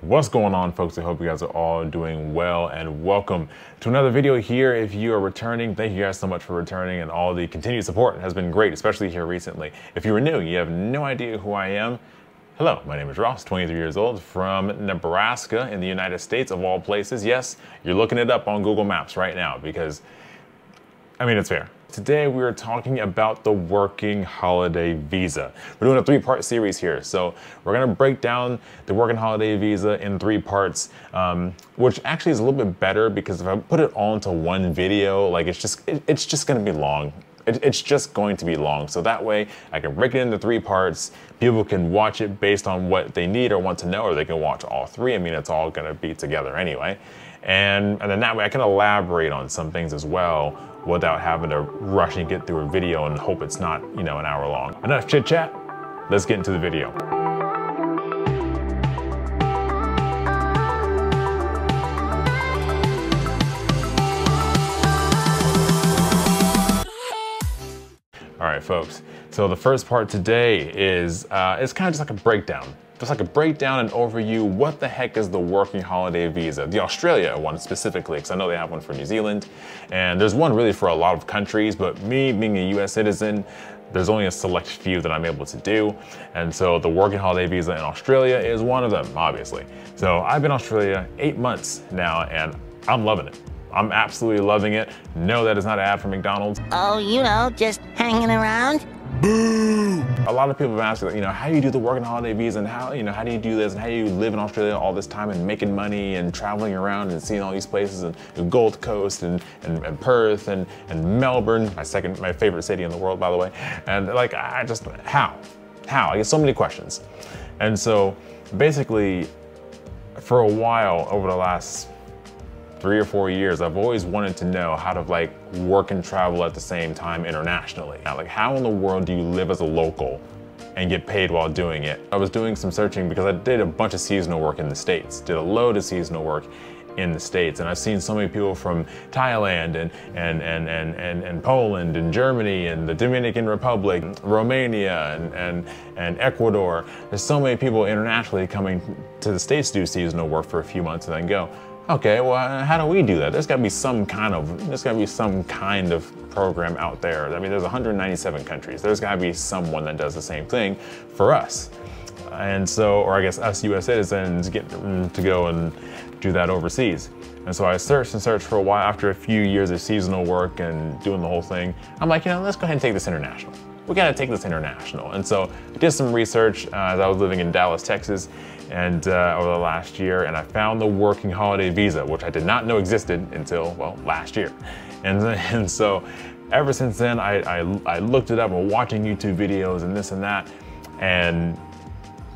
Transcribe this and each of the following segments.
What's going on, folks? I hope you guys are all doing well, and welcome to another video here. If you are returning, thank you guys so much for returning, and all the continued support has been great, especially here recently. If you were new, you have no idea who I am. Hello, my name is Ross, 23 years old, from Nebraska in the United States, of all places. Yes, you're looking it up on Google Maps right now because, I mean, it's fair. Today we are talking about the working holiday visa. We're doing a three-part series here. So we're gonna break down the working holiday visa in three parts, which actually is a little bit better because if I put it all into one video, like it's just gonna be long. It's just going to be long. So that way I can break it into three parts. People can watch it based on what they need or want to know, or they can watch all three. I mean, it's all gonna be together anyway. And then that way I can elaborate on some things as well without having to rush and get through a video and hope it's not, you know, an hour long. Enough chit chat, let's get into the video. All right, folks. So the first part today is it's kind of just like a breakdown. Just like a breakdown and overview, what the heck is the working holiday visa? The Australia one specifically, because I know they have one for New Zealand, and there's one really for a lot of countries, but me being a US citizen, there's only a select few that I'm able to do. And so the working holiday visa in Australia is one of them, obviously. So I've been in Australia 8 months now, and I'm loving it. I'm absolutely loving it. No, that is not an ad for McDonald's. Oh, you know, just hanging around? Boo! A lot of people have asked, you know, how do you do the working holiday visa, and how do you do this, and how do you live in Australia all this time and making money and traveling around and seeing all these places, and Gold Coast and Perth and Melbourne, my favorite city in the world, by the way. And like, how? I get so many questions. And so basically, for a while over the last 3 or 4 years, I've always wanted to know how to like work and travel at the same time internationally. Now, like, how in the world do you live as a local and get paid while doing it? I was doing some searching because I did a bunch of seasonal work in the States, did a load of seasonal work in the States, and I've seen so many people from Thailand and Poland and Germany and the Dominican Republic, Romania and Ecuador. There's so many people internationally coming to the States to do seasonal work for a few months and then go. Okay, well, how do we do that? There's got to be some kind of program out there. I mean, there's 197 countries. There's got to be someone that does the same thing for us. And so, or I guess us US citizens get to go and do that overseas. And so I searched and searched for a while. After a few years of seasonal work and doing the whole thing, I'm like, you know, let's go ahead and take this international. We got to take this international. And so I did some research as I was living in Dallas, Texas, and over the last year, and I found the working holiday visa, which I did not know existed until, well, last year. And so ever since then, I looked it up and watching YouTube videos and this and that. And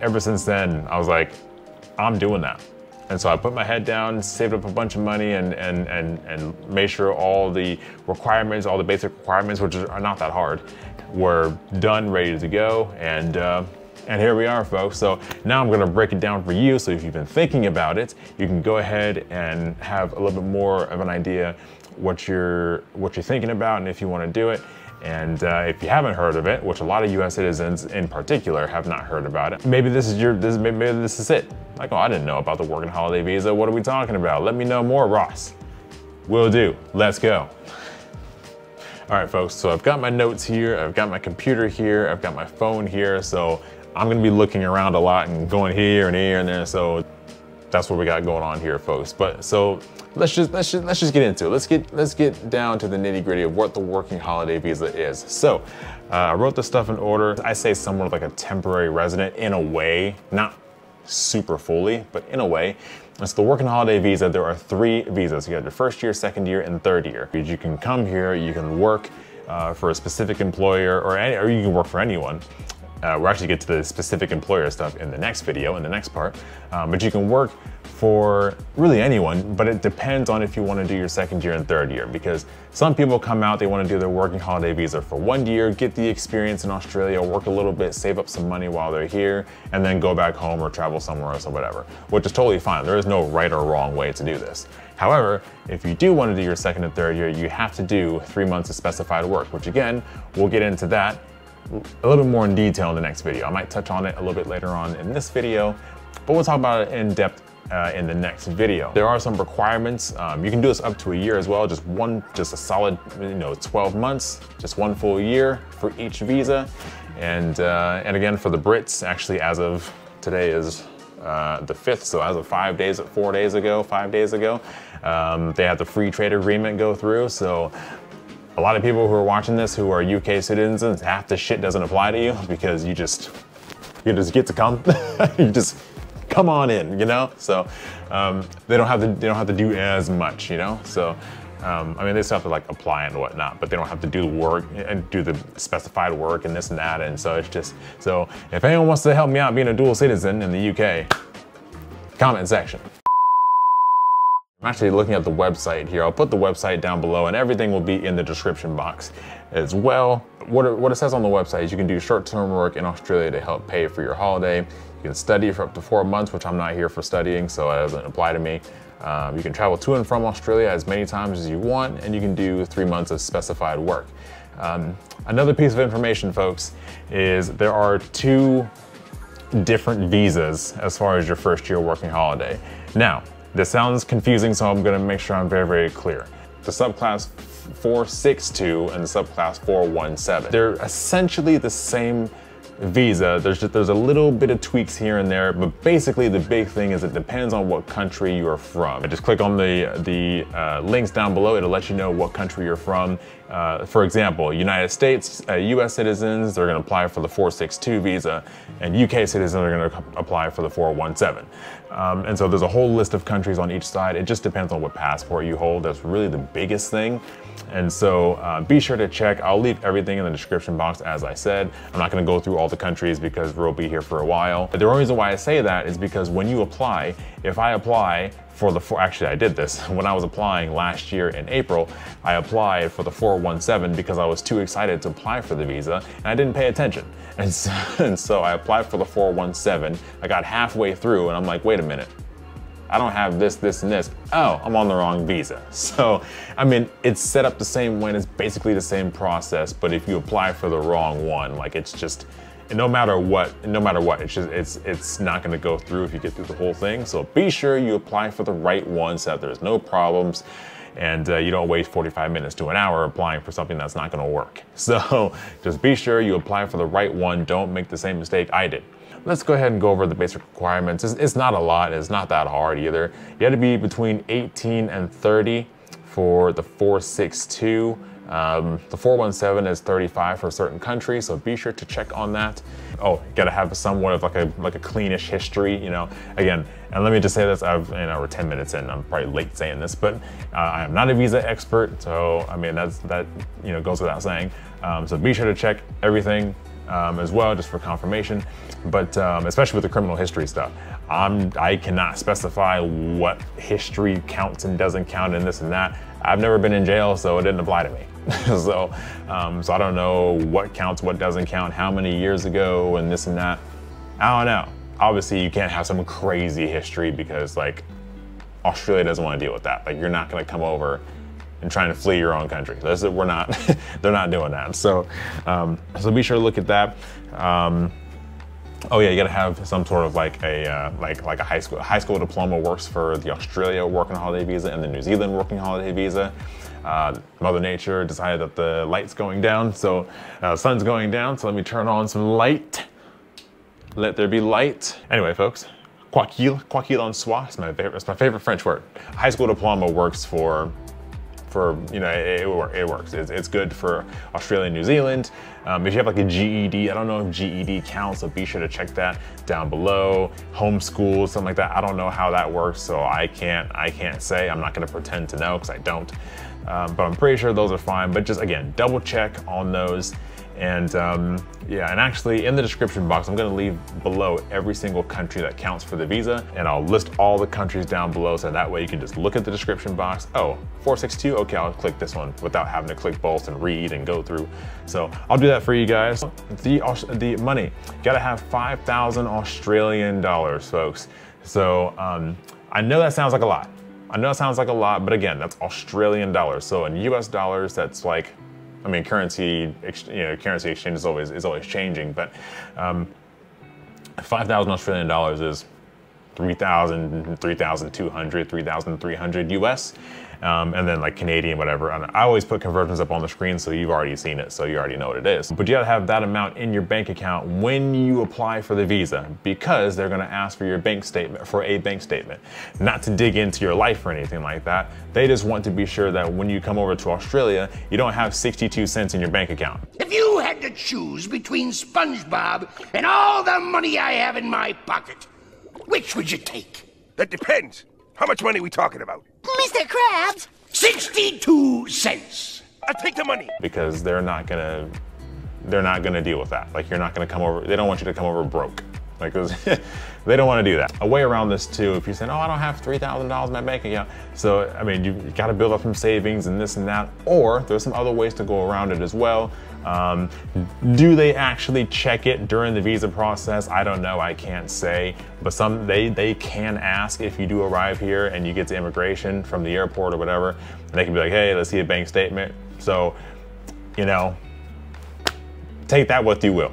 ever since then, I was like, I'm doing that. And so I put my head down, saved up a bunch of money, and made sure all the requirements, all the basic requirements, which are not that hard, were done, ready to go. And here we are, folks. So now I'm gonna break it down for you. So if you've been thinking about it, you can go ahead and have a little bit more of an idea what you're thinking about and if you wanna do it. And if you haven't heard of it, which a lot of US citizens in particular have not heard about it, maybe this is it. Like, oh, I didn't know about the working holiday visa. What are we talking about? Let me know more, Ross. Will do, let's go. All right, folks, so I've got my notes here, I've got my computer here, I've got my phone here, so I'm gonna be looking around a lot and going here and there, so that's what we got going on here, folks. But so let's just get into it. Let's get down to the nitty-gritty of what the working holiday visa is. So I wrote this stuff in order. I say somewhat like a temporary resident in a way, not super fully, but in a way. It's the working holiday visa. There are 3 visas. You got your first year, second year, and third year. You can come here, you can work for a specific employer, or you can work for anyone. We'll actually get to the specific employer stuff in the next video, in the next part. But you can work for really anyone, but it depends on if you want to do your second year and third year, because some people come out, they want to do their working holiday visa for 1 year, get the experience in Australia, work a little bit, save up some money while they're here, and then go back home or travel somewhere else or whatever, which is totally fine. There is no right or wrong way to do this. However, if you do want to do your second and third year, you have to do 3 months of specified work, which again, we'll get into that a little bit more in detail in the next video. I might touch on it a little bit later on in this video, but we'll talk about it in depth in the next video. There are some requirements. You can do this up to a year as well, just a solid 12 months, just one full year for each visa. And again, for the Brits, actually as of today is the 5th, so as of 5 days ago, they had the free trade agreement go through. So a lot of people who are watching this who are UK citizens, half the shit doesn't apply to you because you just get to come. You just come on in, So they don't have to do as much, So I mean, they still have to like apply and whatnot, but they don't have to do the work and do the specified work and this and that. And so it's just, so if anyone wants to help me out being a dual citizen in the UK, comment section. I'm actually looking at the website here. I'll put the website down below and everything will be in the description box as well. What it says on the website is you can do short-term work in Australia to help pay for your holiday. You can study for up to 4 months, which I'm not here for studying, so it doesn't apply to me. You can travel to and from Australia as many times as you want, and you can do 3 months of specified work. Another piece of information, folks, is there are 2 different visas as far as your first year working holiday. Now, this sounds confusing, so I'm gonna make sure I'm very, very clear. The subclass 462 and the subclass 417, they're essentially the same visa. There's a little bit of tweaks here and there, but basically the big thing is it depends on what country you're from. Just click on the links down below. It'll let you know what country you're from. For example, United States, US citizens, they're gonna apply for the 462 visa, and UK citizens are gonna apply for the 417. And so there's a whole list of countries on each side. It just depends on what passport you hold. That's really the biggest thing. And so be sure to check. I'll leave everything in the description box, as I said. I'm not gonna go through all the countries because we'll be here for a while. But the only reason why I say that is because when you apply, if I apply for actually I did this, when I was applying last year in April, I applied for the 417 because I was too excited to apply for the visa and I didn't pay attention. And so I applied for the 417, I got halfway through and I'm like, wait a minute, I don't have this, this, and this. Oh, I'm on the wrong visa. So, I mean, it's set up the same way and it's basically the same process, but if you apply for the wrong one, like it's just, no matter what, it's not gonna go through if you get through the whole thing. So be sure you apply for the right one so that there's no problems and you don't waste 45 minutes to an hour applying for something that's not gonna work. So just be sure you apply for the right one. Don't make the same mistake I did. Let's go ahead and go over the basic requirements. It's not a lot, it's not that hard either. You had to be between 18 and 30 for the 462. The 417 is 35 for certain countries, so be sure to check on that. Oh, you gotta have somewhat of like a cleanish history, Again, and let me just say this, we're 10 minutes in, I'm probably late saying this, but I am not a visa expert, so I mean, that goes without saying. So be sure to check everything as well, just for confirmation. But especially with the criminal history stuff, I cannot specify what history counts and doesn't count and this and that. I've never been in jail, so it didn't apply to me. So I don't know what counts, what doesn't count, how many years ago and this and that. I don't know. Obviously you can't have some crazy history because like Australia doesn't want to deal with that. Like you're not gonna come over and trying to flee your own country. They're not doing that. So be sure to look at that. Oh yeah, you gotta have some sort of like a high school diploma works for the Australia working holiday visa and the New Zealand working holiday visa. Mother Nature decided that the light's going down, so sun's going down, so let me turn on some light. Let there be light. Anyway, folks, quoi qu'il en soit, it's my favorite French word. High school diploma works for it works. It's good for Australia and New Zealand. If you have like a GED, I don't know if GED counts, so be sure to check that down below. Homeschool, something like that. I don't know how that works, so I can't say. I'm not gonna pretend to know because I don't. But I'm pretty sure those are fine. But just again, double check on those. And yeah, and actually in the description box, I'm gonna leave below every single country that counts for the visa, and I'll list all the countries down below, so that way you can just look at the description box. Oh, 462, okay, I'll click this one without having to click both and read and go through. So I'll do that for you guys. The money, you gotta have 5,000 Australian dollars, folks. So I know that sounds like a lot. But again, that's Australian dollars. So in US dollars, that's like, I mean, currency exchange is always changing, but 5,000 Australian dollars is 3,000, 3,200, 3,300 US. And then like Canadian, whatever. And I always put conversions up on the screen so you've already seen it, so you already know what it is. But you gotta have that amount in your bank account when you apply for the visa, because they're gonna ask for your bank statement, for a bank statement. Not to dig into your life or anything like that. They just want to be sure that when you come over to Australia, you don't have 62 cents in your bank account. If you had to choose between SpongeBob and all the money I have in my pocket, which would you take? That depends. How much money are we talking about? Mr. Krabs! 62 cents. I'll take the money. Because they're not gonna deal with that. Like, you're not gonna come over, they don't want you to come over broke. Like, they don't want to do that. A way around this too, if you're saying, oh, I don't have $3,000 in my bank account. So, I mean, you gotta build up some savings and this and that, or there's some other ways to go around it as well. Do they actually check it during the visa process? I don't know, I can't say, but they can ask if you do arrive here and you get to immigration from the airport or whatever, and they can be like, hey, let's see a bank statement. So, you know, take that what you will.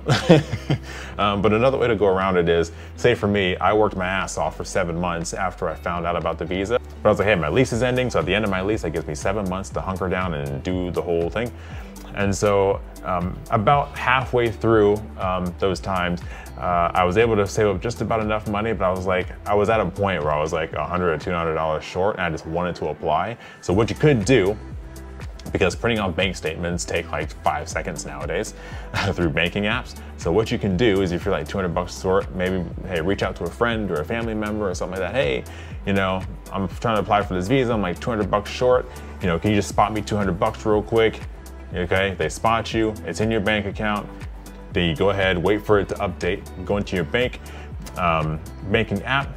But another way to go around it is, say for me, I worked my ass off for 7 months after I found out about the visa. But I was like, hey, my lease is ending, so at the end of my lease, that gives me 7 months to hunker down and do the whole thing. And so about halfway through those times, I was able to save up just about enough money, but I was at a point where I was like $100 or $200 short, and I just wanted to apply. So what you could do, because printing out bank statements take like 5 seconds nowadays through banking apps. So what you can do is, if you're like 200 bucks short, maybe, hey, reach out to a friend or a family member or something like that. Hey, you know, I'm trying to apply for this visa. I'm like 200 bucks short. You know, can you just spot me 200 bucks real quick? Okay, they spot you, it's in your bank account. Then you go ahead, wait for it to update, go into your banking app,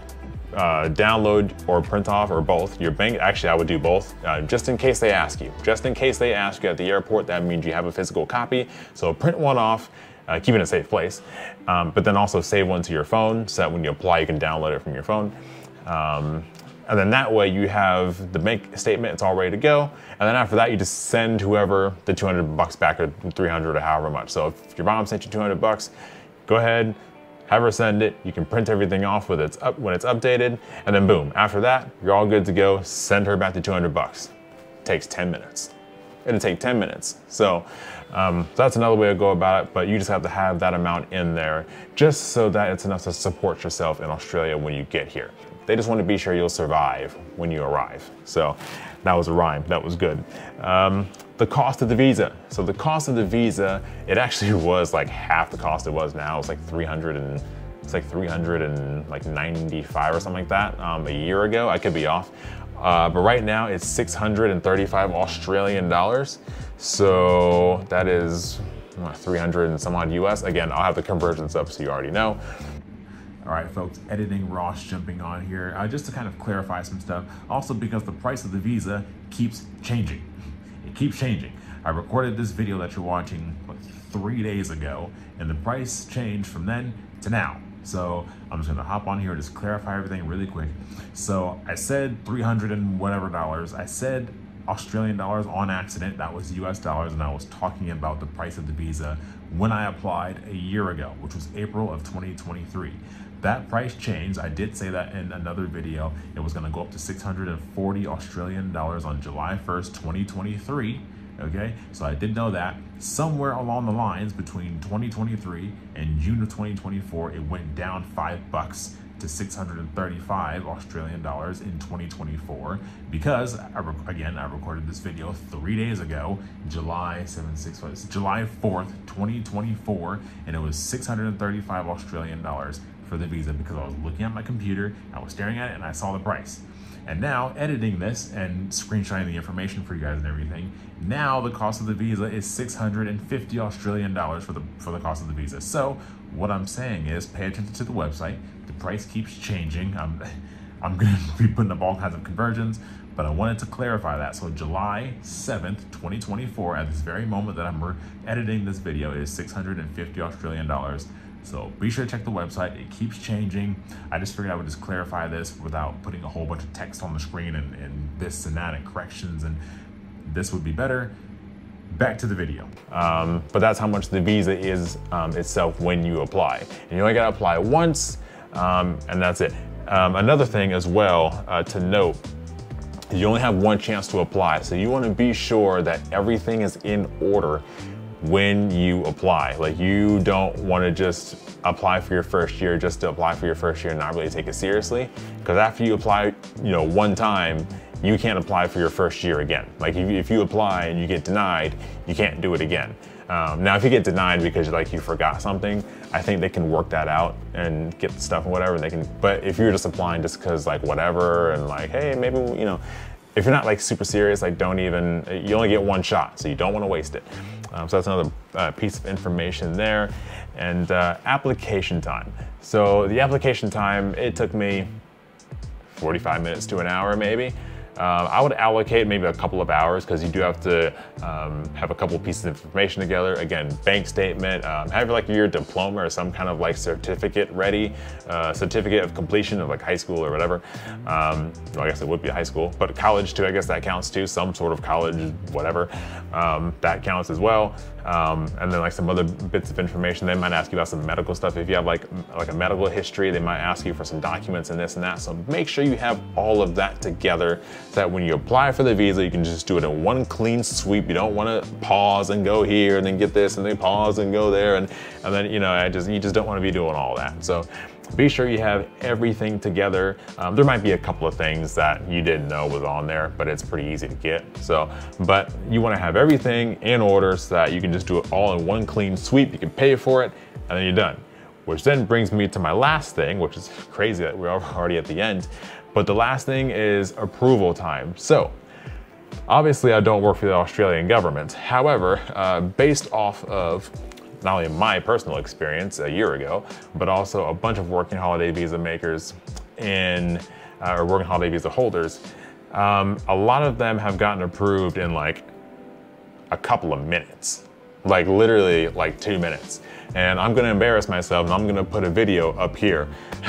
download or print off, or both your bank. Actually, I would do both, just in case they ask you. Just in case they ask you at the airport, that means you have a physical copy. So print one off, keep it in a safe place, but then also save one to your phone so that when you apply, you can download it from your phone. And then that way you have the bank statement, it's all ready to go. And then after that, you just send whoever the 200 bucks back, or 300 or however much. So if your mom sent you 200 bucks, go ahead, have her send it. You can print everything off when it's updated, and then boom, after that, you're all good to go. Send her back the 200 bucks. Takes 10 minutes. It'll take 10 minutes. So that's another way to go about it, but you just have to have that amount in there just so that it's enough to support yourself in Australia when you get here. They just want to be sure you'll survive when you arrive. So that was a rhyme, that was good. The cost of the visa. So the cost of the visa, it actually was like half the cost it was now. It's like 395 or something like that a year ago. I could be off. But right now it's 635 Australian dollars. So that is 300 and some odd US. Again, I'll have the conversions up so you already know. All right, folks, editing Ross jumping on here, just to kind of clarify some stuff. Also, because the price of the visa keeps changing. It keeps changing. I recorded this video that you're watching like 3 days ago, and the price changed from then to now. So I'm just gonna hop on here and just clarify everything really quick. So I said 300 and whatever dollars. I said Australian dollars on accident. That was US dollars, and I was talking about the price of the visa when I applied a year ago, which was April of 2023. That price changed. I did say that in another video. It was gonna go up to 640 Australian dollars on July 1st, 2023. Okay, so I did know that. Somewhere along the lines between 2023 and June of 2024, it went down $5 to 635 Australian dollars in 2024, because again, I recorded this video 3 days ago, July 4th, 2024, and it was 635 Australian dollars for the visa, because I was looking at my computer, I was staring at it, and I saw the price. And now, editing this and screenshotting the information for you guys and everything, now the cost of the visa is 650 Australian dollars for the cost of the visa. So what I'm saying is, pay attention to the website. The price keeps changing. I'm going to be putting up all kinds of conversions, but I wanted to clarify that. So July 7th, 2024, at this very moment that I'm editing this video, is 650 Australian dollars. So be sure to check the website. It keeps changing. I just figured I would just clarify this without putting a whole bunch of text on the screen and this and that and corrections, and this would be better. Back to the video. But that's how much the visa is itself when you apply. And you only gotta apply once, and that's it. Another thing as well to note, you only have one chance to apply. So you want to be sure that everything is in order when you apply. Like, you don't want to just apply for your first year just to apply for your first year and not really take it seriously. Because after you apply, one time, you can't apply for your first year again. Like, if you apply and you get denied, you can't do it again. Now, if you get denied because you forgot something, I think they can work that out and get the stuff and whatever. But if you're just applying just because whatever and hey, maybe if you're not super serious, don't even. You only get one shot, so you don't want to waste it. So that's another piece of information there. And application time. So the application time, it took me 45 minutes to an hour maybe. I would allocate maybe a couple of hours because you do have to have a couple pieces of information together. Again, bank statement, have your diploma or some kind of certificate ready, certificate of completion of high school or whatever. Well, I guess it would be high school, but college too, I guess that counts too, some sort of college, whatever, that counts as well. And then some other bits of information. They might ask you about some medical stuff. If you have like a medical history, they might ask you for some documents and this and that. So make sure you have all of that together so that when you apply for the visa, you can just do it in one clean sweep. You don't want to pause and go here and then get this and then pause and go there. And then, you just don't want to be doing all that. So be sure you have everything together. There might be a couple of things that you didn't know was on there, but it's pretty easy to get. So, but you want to have everything in order so that you can just do it all in one clean sweep. You can pay for it and then you're done. Which then brings me to my last thing, which is crazy that we're already at the end. But the last thing is approval time. So obviously I don't work for the Australian government. However, based off of not only my personal experience a year ago, but also a bunch of working holiday visa makers or working holiday visa holders, a lot of them have gotten approved in a couple of minutes, literally 2 minutes. And I'm gonna embarrass myself and I'm gonna put a video up here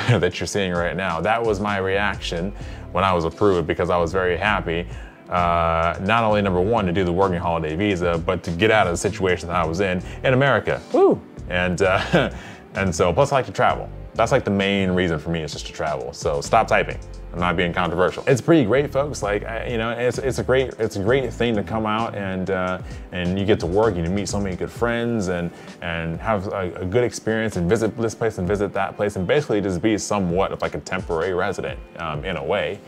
that you're seeing right now. That was my reaction when I was approved because I was very happy. Not only number one to do the working holiday visa, but to get out of the situation that I was in America. Woo! And so plus I like to travel. That's the main reason for me is just to travel. So stop typing. I'm not being controversial. It's pretty great, folks. It's a great thing to come out and you get to work. You meet so many good friends and have a good experience and visit this place and visit that place and basically just be somewhat of a temporary resident in a way.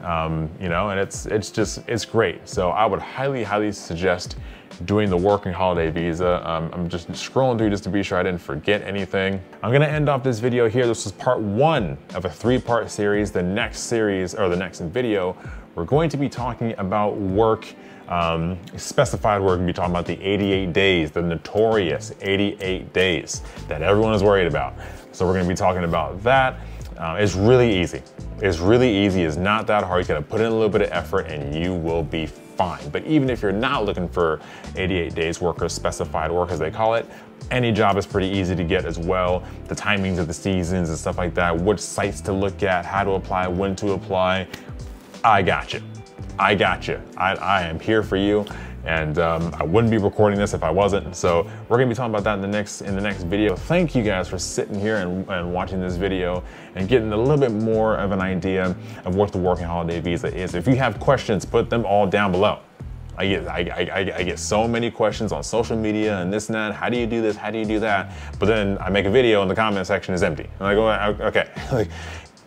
And it's great. So I would highly suggest doing the working holiday visa. I'm just scrolling through just to be sure I didn't forget anything. I'm gonna end off this video here. This was part 1 of a 3-part series. The next series, or the next video, we're going to be talking about work, specified work. We're gonna be talking about the 88 days, the notorious 88 days that everyone is worried about. So we're gonna be talking about that. It's really easy. It's really easy. It's not that hard. You gotta put in a little bit of effort and you will be fine. But even if you're not looking for 88 days work or specified work as they call it, any job is pretty easy to get as well. The timings of the seasons and stuff like that, which sites to look at, how to apply, when to apply. I got you. I got you. I am here for you. And I wouldn't be recording this if I wasn't. So we're gonna be talking about that in the next video. Thank you guys for sitting here and watching this video and getting a little bit more of an idea of what the working holiday visa is. If you have questions, put them all down below. I get so many questions on social media and this and that. How do you do this? How do you do that? But then I make a video and the comment section is empty. I'm like, okay.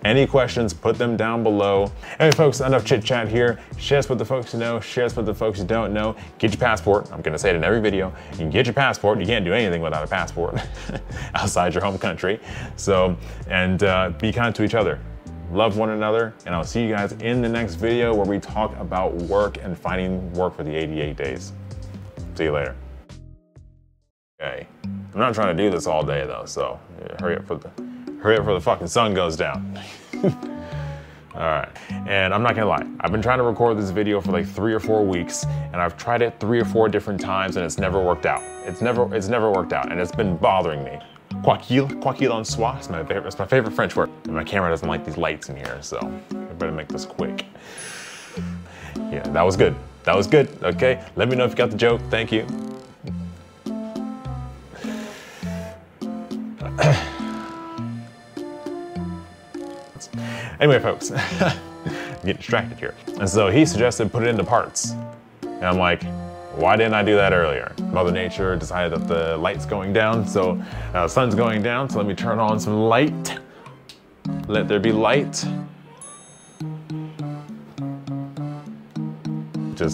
Any questions, put them down below. Anyway, folks, enough chit chat here. Share this with the folks you know, share this with the folks you don't know. Get your passport. I'm gonna say it in every video. You can get your passport. You can't do anything without a passport outside your home country. So, and be kind to each other. Love one another, and I'll see you guys in the next video where we talk about work and finding work for the 88 days. See you later. Okay, I'm not trying to do this all day though, so hurry up before the fucking sun goes down. All right, and I'm not gonna lie, I've been trying to record this video for 3 or 4 weeks, and I've tried it 3 or 4 different times, and it's never worked out. It's never worked out, and it's been bothering me. Quoi qu'il en soit, it's my favorite French word. And my camera doesn't like these lights in here, so I better make this quick. Yeah, that was good. That was good, okay? Let me know if you got the joke, thank you. Anyway, folks, get distracted here. And so he suggested put it into parts. And I'm like, why didn't I do that earlier? Mother Nature decided that the light's going down, so sun's going down, so let me turn on some light. Let there be light.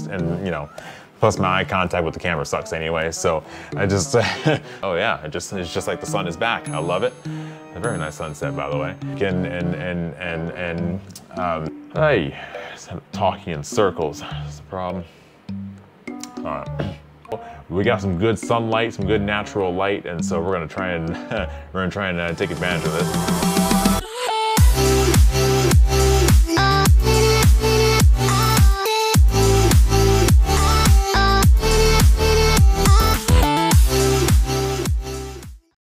And you know, plus my eye contact with the camera sucks anyway, so I just, oh yeah, it's just like the sun is back. I love it. A very nice sunset, by the way. Hey, talking in circles, that's the problem. All right. We got some good sunlight, some good natural light, and so we're gonna try and take advantage of this.